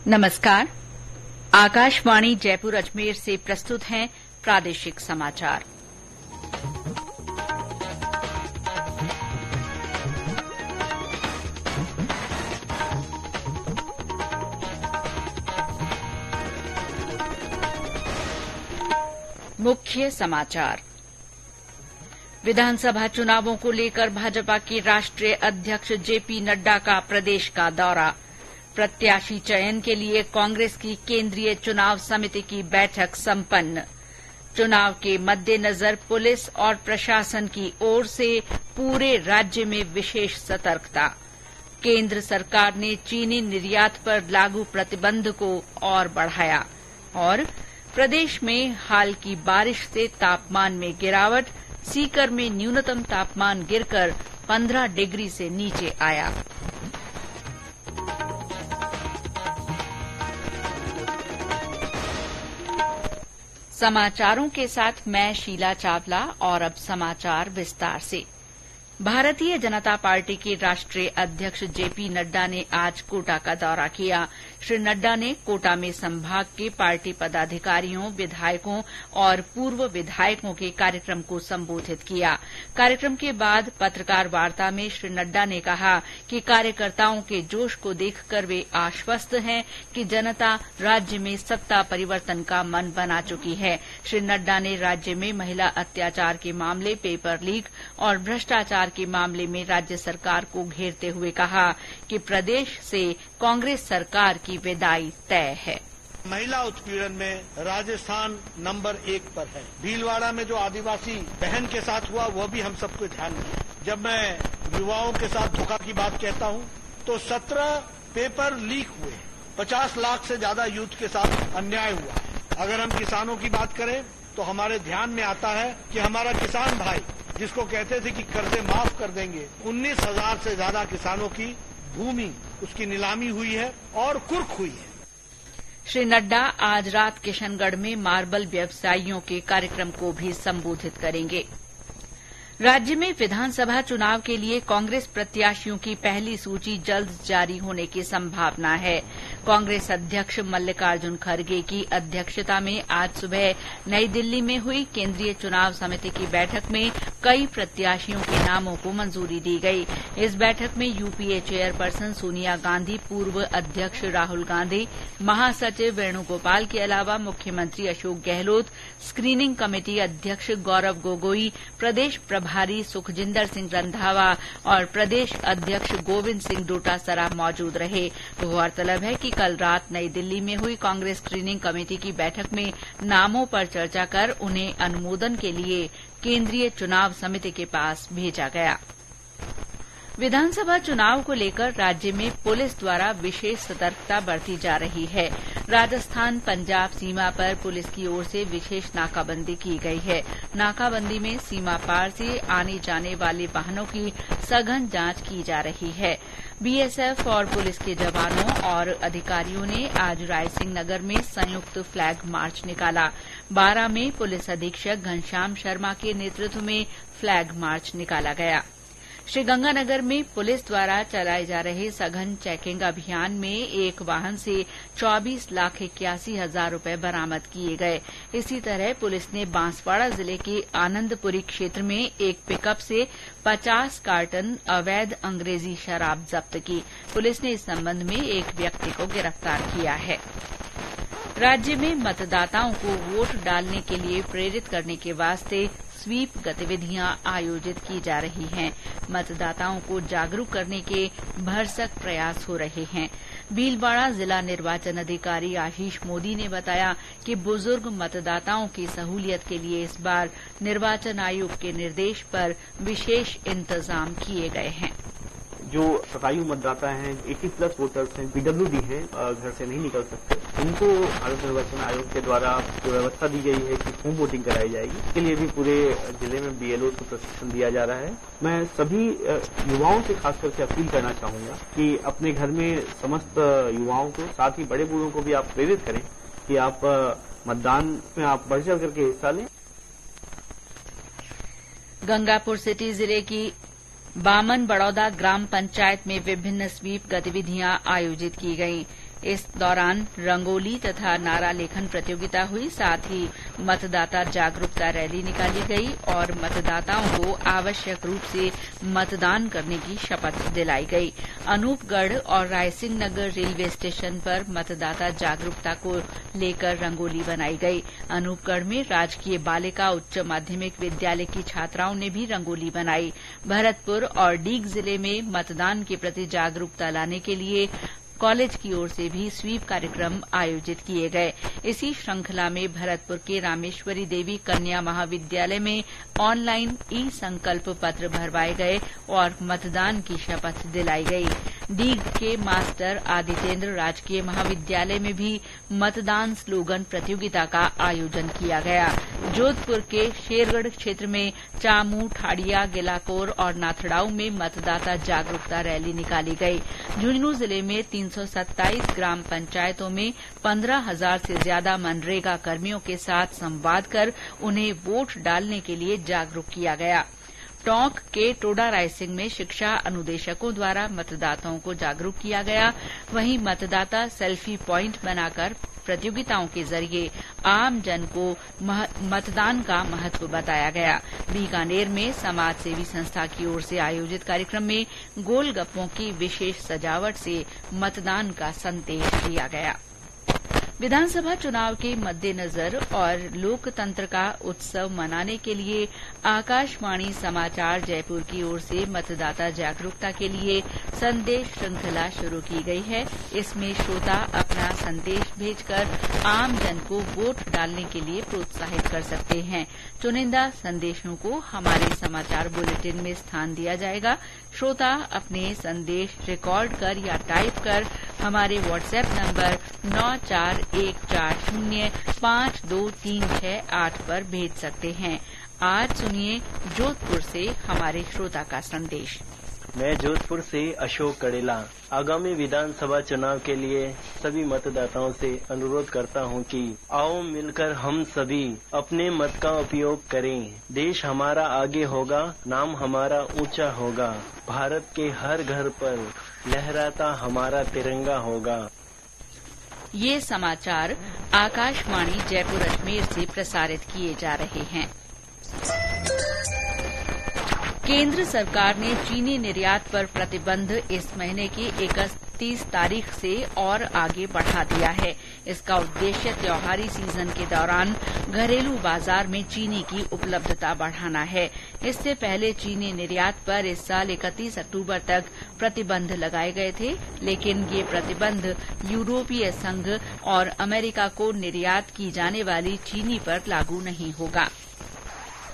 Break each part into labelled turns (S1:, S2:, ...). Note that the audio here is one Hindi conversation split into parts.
S1: नमस्कार। आकाशवाणी जयपुर अजमेर से प्रस्तुत हैं प्रादेशिक समाचार। मुख्य समाचार। विधानसभा चुनावों को लेकर भाजपा के राष्ट्रीय अध्यक्ष जेपी नड्डा का प्रदेश का दौरा। प्रत्याशी चयन के लिए कांग्रेस की केंद्रीय चुनाव समिति की बैठक संपन्न। चुनाव के मद्देनजर पुलिस और प्रशासन की ओर से पूरे राज्य में विशेष सतर्कता। केंद्र सरकार ने चीनी निर्यात पर लागू प्रतिबंध को और बढ़ाया। और प्रदेश में हाल की बारिश से तापमान में गिरावट। सीकर में न्यूनतम तापमान गिरकर 15 डिग्री से नीचे आया। समाचारों के साथ मैं शीला चावला और अब समाचार विस्तार से। भारतीय जनता पार्टी के राष्ट्रीय अध्यक्ष जेपी नड्डा ने आज कोटा का दौरा किया। श्री नड्डा ने कोटा में संभाग के पार्टी पदाधिकारियों, विधायकों और पूर्व विधायकों के कार्यक्रम को संबोधित किया। कार्यक्रम के बाद पत्रकार वार्ता में श्री नड्डा ने कहा कि कार्यकर्ताओं के जोश को देखकर वे आश्वस्त हैं कि जनता राज्य में सत्ता परिवर्तन का मन बना चुकी है। श्री नड्डा ने राज्य में महिला अत्याचार के मामले, पेपर लीक और भ्रष्टाचार के मामले में राज्य सरकार को घेरते हुए कहा कि प्रदेश से कांग्रेस सरकार की विदाई तय है।
S2: महिला उत्पीड़न में राजस्थान नंबर 1 पर है। भीलवाड़ा में जो आदिवासी बहन के साथ हुआ वो भी हम सबको ध्यान में है। जब मैं युवाओं के साथ धोखा की बात कहता हूं तो 17 पेपर लीक हुए, 50 लाख से ज्यादा यूथ के साथ अन्याय हुआ है। अगर हम किसानों की बात करें तो हमारे ध्यान में आता है कि हमारा किसान भाई जिसको कहते थे कि कर्जे माफ कर देंगे, 19,000 से ज्यादा किसानों की भूमि उसकी नीलामी हुई है और कुर्क हुई है।
S1: श्री नड्डा आज रात किशनगढ़ में मार्बल व्यवसायियों के कार्यक्रम को भी संबोधित करेंगे। राज्य में विधानसभा चुनाव के लिए कांग्रेस प्रत्याशियों की पहली सूची जल्द जारी होने की संभावना है। कांग्रेस अध्यक्ष मल्लिकार्जुन खड़गे की अध्यक्षता में आज सुबह नई दिल्ली में हुई केंद्रीय चुनाव समिति की बैठक में कई प्रत्याशियों के नामों को मंजूरी दी गई। इस बैठक में यूपीए चेयरपर्सन सोनिया गांधी, पूर्व अध्यक्ष राहुल गांधी, महासचिव वेणुगोपाल के अलावा मुख्यमंत्री अशोक गहलोत, स्क्रीनिंग कमेटी अध्यक्ष गौरव गोगोई, प्रदेश प्रभारी सुखजिंदर सिंह रंधावा और प्रदेश अध्यक्ष गोविंद सिंह डोटासरा मौजूद रहे। गौरतलब है कि कल रात नई दिल्ली में हुई कांग्रेस स्क्रीनिंग कमेटी की बैठक में नामों पर चर्चा कर उन्हें अनुमोदन के लिए केंद्रीय चुनाव समिति के पास भेजा गया। विधानसभा चुनाव को लेकर राज्य में पुलिस द्वारा विशेष सतर्कता बरती जा रही है। राजस्थान पंजाब सीमा पर पुलिस की ओर से विशेष नाकाबंदी की गई है। नाकाबंदी में सीमा पार से आने जाने वाले वाहनों की सघन जांच की जा रही है। बीएसएफ और पुलिस के जवानों और अधिकारियों ने आज रायसिंह नगर में संयुक्त फ्लैग मार्च निकाला। बारां में पुलिस अधीक्षक घनश्याम शर्मा के नेतृत्व में फ्लैग मार्च निकाला गया। श्रीगंगानगर में पुलिस द्वारा चलाए जा रहे सघन चेकिंग अभियान में एक वाहन से 24,81,000 रूपये बरामद किए गए। इसी तरह पुलिस ने बांसवाड़ा जिले के आनंदपुरी क्षेत्र में एक पिकअप से 50 कार्टन अवैध अंग्रेजी शराब जब्त की। पुलिस ने इस संबंध में एक व्यक्ति को गिरफ्तार किया है। राज्य में मतदाताओं को वोट डालने के लिए प्रेरित करने के वास्ते स्वीप गतिविधियां आयोजित की जा रही हैं। मतदाताओं को जागरूक करने के भरसक प्रयास हो रहे हैं। भीलवाड़ा जिला निर्वाचन अधिकारी आशीष मोदी ने बताया कि बुजुर्ग मतदाताओं की सहूलियत के लिए इस बार निर्वाचन आयोग के निर्देश पर विशेष इंतजाम किए गए हैं।
S3: जो शतायु मतदाता हैं, 80+ वोटर्स हैं, पीडब्ल्यूडी हैं, घर से नहीं निकल सकते, उनको भारत निर्वाचन आयोग के द्वारा जो व्यवस्था दी गई है कि होम वोटिंग कराई जाएगी, इसके लिए भी पूरे जिले में बीएलओ को प्रशिक्षण दिया जा रहा है। मैं सभी युवाओं से खास करके अपील करना चाहूंगा कि अपने घर में समस्त युवाओं को, साथ ही बड़े बूढ़ों को भी आप प्रेरित करें कि आप मतदान में आप बढ़ चढ़ करके हिस्सा लें।
S1: गंगापुर सिटी जिले की बामन बड़ौदा ग्राम पंचायत में विभिन्न स्वीप गतिविधियां आयोजित की गईं। इस दौरान रंगोली तथा नारा लेखन प्रतियोगिता हुई। साथ ही मतदाता जागरूकता रैली निकाली गई और मतदाताओं को आवश्यक रूप से मतदान करने की शपथ दिलाई गई। अनूपगढ़ और रायसिंह नगर रेलवे स्टेशन पर मतदाता जागरूकता को लेकर रंगोली बनाई गई। अनूपगढ़ में राजकीय बालिका उच्च माध्यमिक विद्यालय की छात्राओं ने भी रंगोली बनाई। भरतपुर और डीग जिले में मतदान के प्रति जागरूकता लाने के लिए कॉलेज की ओर से भी स्वीप कार्यक्रम आयोजित किए गए। इसी श्रृंखला में भरतपुर के रामेश्वरी देवी कन्या महाविद्यालय में ऑनलाइन ई संकल्प पत्र भरवाए गए और मतदान की शपथ दिलाई गई। डीग के मास्टर आदितेन्द्र राजकीय महाविद्यालय में भी मतदान स्लोगन प्रतियोगिता का आयोजन किया गया। जोधपुर के शेरगढ़ क्षेत्र में चामू, ठाडिया, गिलाकोर और नाथड़ाऊ में मतदाता जागरूकता रैली निकाली गई। झुंझुनू जिले में 327 ग्राम पंचायतों में 15,000 से ज्यादा मनरेगा कर्मियों के साथ संवाद कर उन्हें वोट डालने के लिए जागरूक किया गया। टोंक के टोडा रायसिंह में शिक्षा अनुदेशकों द्वारा मतदाताओं को जागरूक किया गया। वहीं मतदाता सेल्फी प्वाइंट बनाकर प्रतियोगिताओं के जरिए आम जन को मतदान का महत्व बताया गया। बीकानेर में समाज सेवी संस्था की ओर से आयोजित कार्यक्रम में गोलगप्पों की विशेष सजावट से मतदान का संदेश दिया गया। विधानसभा चुनाव के मद्देनजर और लोकतंत्र का उत्सव मनाने के लिए आकाशवाणी समाचार जयपुर की ओर से मतदाता जागरूकता के लिए संदेश श्रृंखला शुरू की गई है। इसमें श्रोता अपना संदेश भेजकर आम जन को वोट डालने के लिए प्रोत्साहित कर सकते हैं। चुनिंदा संदेशों को हमारे समाचार बुलेटिन में स्थान दिया जाएगा। श्रोता अपने संदेश रिकॉर्ड कर या टाइप कर हमारे व्हाट्सएप नंबर 9414523668 पर भेज सकते हैं। आज सुनिए जोधपुर से हमारे श्रोता का संदेश।
S4: मैं जोधपुर से अशोक कड़ेला आगामी विधानसभा चुनाव के लिए सभी मतदाताओं से अनुरोध करता हूं कि आओ मिलकर हम सभी अपने मत का उपयोग करें। देश हमारा आगे होगा, नाम हमारा ऊंचा होगा, भारत के हर घर पर लहराता हमारा तिरंगा होगा।
S1: ये समाचार आकाशवाणी जयपुर अजमेर से प्रसारित किए जा रहे हैं। केंद्र सरकार ने चीनी निर्यात पर प्रतिबंध इस महीने की 31 तारीख से और आगे बढ़ा दिया है। इसका उद्देश्य त्योहारी सीजन के दौरान घरेलू बाजार में चीनी की उपलब्धता बढ़ाना है। इससे पहले चीनी निर्यात पर इस साल 31 अक्टूबर तक प्रतिबंध लगाए गए थे, लेकिन ये प्रतिबंध यूरोपीय संघ और अमेरिका को निर्यात की जाने वाली चीनी पर लागू नहीं होगा।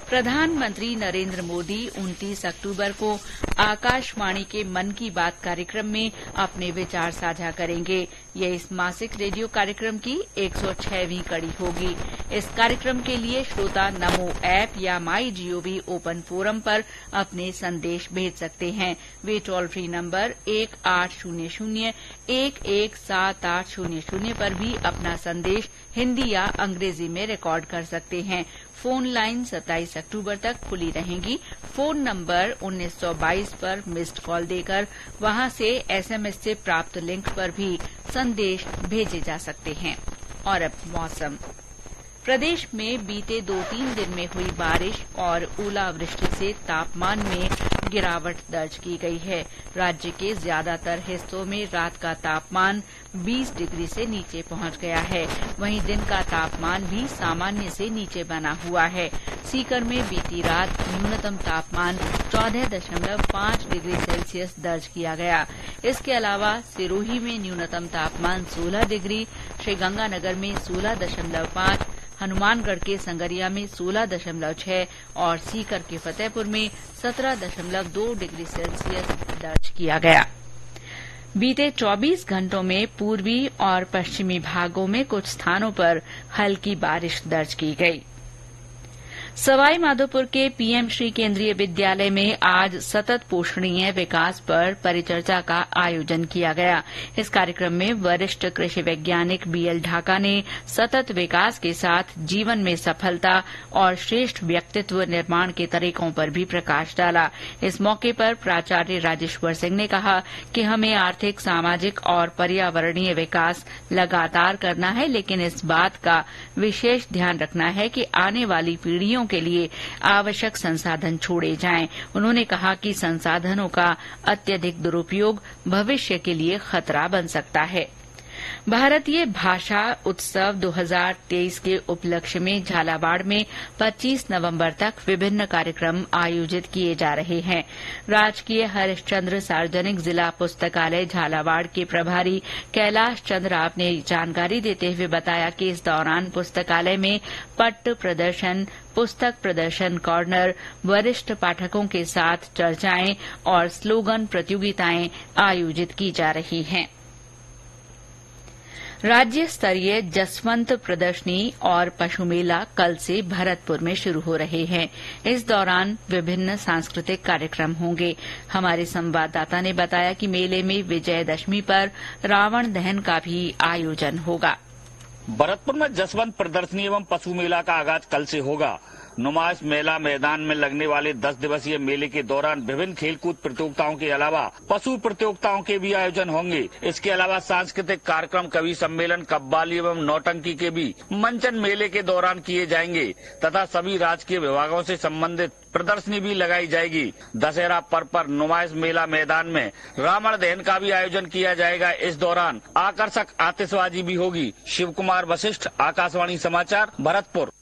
S1: प्रधानमंत्री नरेंद्र मोदी 29 अक्टूबर को आकाशवाणी के मन की बात कार्यक्रम में अपने विचार साझा करेंगे। ये इस मासिक रेडियो कार्यक्रम की 106वीं कड़ी होगी। इस कार्यक्रम के लिए श्रोता नमो ऐप या माई जीओवी ओपन फोरम पर अपने संदेश भेज सकते हैं। वे टोल फ्री नंबर 1800-117800 पर भी अपना संदेश हिंदी या अंग्रेजी में रिकॉर्ड कर सकते हैं। फोन लाइन 27 अक्टूबर तक खुली रहेंगी। फोन नंबर 1922 पर मिस्ड कॉल देकर वहां से एसएमएस से प्राप्त लिंक पर भी संदेश भेजे जा सकते हैं। और अब मौसम। प्रदेश में बीते 2-3 दिन में हुई बारिश और ओलावृष्टि से तापमान में गिरावट दर्ज की गई है। राज्य के ज्यादातर हिस्सों में रात का तापमान 20 डिग्री से नीचे पहुंच गया है। वहीं दिन का तापमान भी सामान्य से नीचे बना हुआ है। सीकर में बीती रात न्यूनतम तापमान 14.5 डिग्री सेल्सियस दर्ज किया गया। इसके अलावा सिरोही में न्यूनतम तापमान 16 डिग्री, श्रीगंगानगर में 16.5, हनुमानगढ़ के संगरिया में 16.6 और सीकर के फतेहपुर में 17.2 डिग्री सेल्सियस दर्ज किया गया। बीते 24 घंटों में पूर्वी और पश्चिमी भागों में कुछ स्थानों पर हल्की बारिश दर्ज की गई। सवाई माधोपुर के पीएम श्री केंद्रीय विद्यालय में आज सतत पोषणीय विकास पर परिचर्चा का आयोजन किया गया। इस कार्यक्रम में वरिष्ठ कृषि वैज्ञानिक बीएल ढाका ने सतत विकास के साथ जीवन में सफलता और श्रेष्ठ व्यक्तित्व निर्माण के तरीकों पर भी प्रकाश डाला। इस मौके पर प्राचार्य राजेश्वर सिंह ने कहा कि हमें आर्थिक, सामाजिक और पर्यावरणीय विकास लगातार करना है, लेकिन इस बात का विशेष ध्यान रखना है कि आने वाली पीढ़ियों के लिए आवश्यक संसाधन छोड़े जाएं। उन्होंने कहा कि संसाधनों का अत्यधिक दुरुपयोग भविष्य के लिए खतरा बन सकता है। भारतीय भाषा उत्सव 2023 के उपलक्ष्य में झालावाड़ में 25 नवंबर तक विभिन्न कार्यक्रम आयोजित किए जा रहे हैं। राजकीय हरिश्चंद्र सार्वजनिक जिला पुस्तकालय झालावाड़ के प्रभारी कैलाश चंद्र राव ने जानकारी देते हुए बताया कि इस दौरान पुस्तकालय में पट्ट प्रदर्शन, पुस्तक प्रदर्शन कॉर्नर, वरिष्ठ पाठकों के साथ चर्चाएं और स्लोगन प्रतियोगिताएं आयोजित की जा रही हैं। राज्य स्तरीय जसवंत प्रदर्शनी और पशु मेला कल से भरतपुर में शुरू हो रहे हैं। इस दौरान विभिन्न सांस्कृतिक कार्यक्रम होंगे। हमारे संवाददाता ने बताया कि मेले में विजयदशमी पर रावण दहन का भी आयोजन होगा।
S5: भरतपुर में जसवंत प्रदर्शनी एवं पशु मेला का आगाज कल से होगा। नुमाइश मेला मैदान में लगने वाले 10 दिवसीय मेले के दौरान विभिन्न खेलकूद प्रतियोगिताओं के अलावा पशु प्रतियोगिताओं के भी आयोजन होंगे। इसके अलावा सांस्कृतिक कार्यक्रम, कवि सम्मेलन, कव्वाली एवं नौटंकी के भी मंचन मेले के दौरान किए जाएंगे तथा सभी राजकीय विभागों से संबंधित प्रदर्शनी भी लगाई जाएगी। दशहरा पर्व पर नुमाइश मेला मैदान में रावण दहन का भी आयोजन किया जाएगा। इस दौरान आकर्षक आतिशबाजी भी होगी। शिव कुमार वशिष्ठ, आकाशवाणी समाचार, भरतपुर।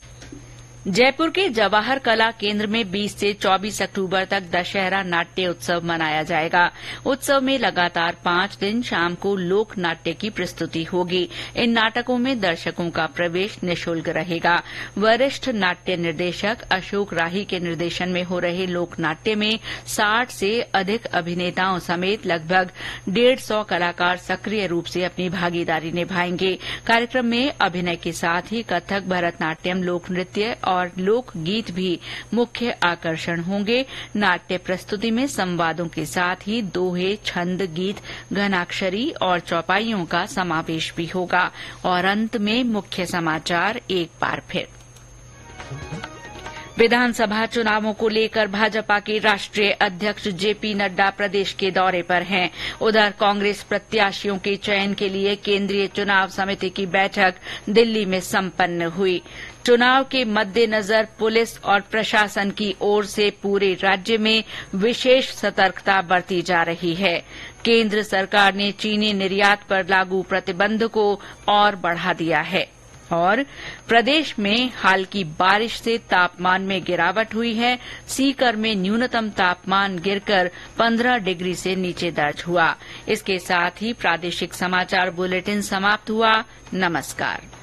S1: जयपुर के जवाहर कला केंद्र में 20 से 24 अक्टूबर तक दशहरा नाट्य उत्सव मनाया जाएगा। उत्सव में लगातार 5 दिन शाम को लोक नाट्य की प्रस्तुति होगी। इन नाटकों में दर्शकों का प्रवेश निःशुल्क रहेगा। वरिष्ठ नाट्य निर्देशक अशोक राही के निर्देशन में हो रहे लोक नाट्य में 60 से अधिक अभिनेताओं समेत लगभग 150 कलाकार सक्रिय रूप से अपनी भागीदारी निभाएंगे। कार्यक्रम में अभिनय के साथ ही कथक, भरतनाट्यम, लोक नृत्य और लोक गीत भी मुख्य आकर्षण होंगे। नाट्य प्रस्तुति में संवादों के साथ ही दोहे, छंद, गीत, घनाक्षरी और चौपाइयों का समावेश भी होगा। और अंत में मुख्य समाचार एक बार फिर। विधानसभा चुनावों को लेकर भाजपा के राष्ट्रीय अध्यक्ष जेपी नड्डा प्रदेश के दौरे पर हैं। उधर कांग्रेस प्रत्याशियों के चयन के लिए केंद्रीय चुनाव समिति की बैठक दिल्ली में संपन्न हुई। चुनाव के मद्देनजर पुलिस और प्रशासन की ओर से पूरे राज्य में विशेष सतर्कता बरती जा रही है। केंद्र सरकार ने चीनी निर्यात पर लागू प्रतिबंध को और बढ़ा दिया है। और प्रदेश में हल्की बारिश से तापमान में गिरावट हुई है। सीकर में न्यूनतम तापमान गिरकर 15 डिग्री से नीचे दर्ज हुआ। इसके साथ ही प्रादेशिक समाचार बुलेटिन समाप्त हुआ। नमस्कार।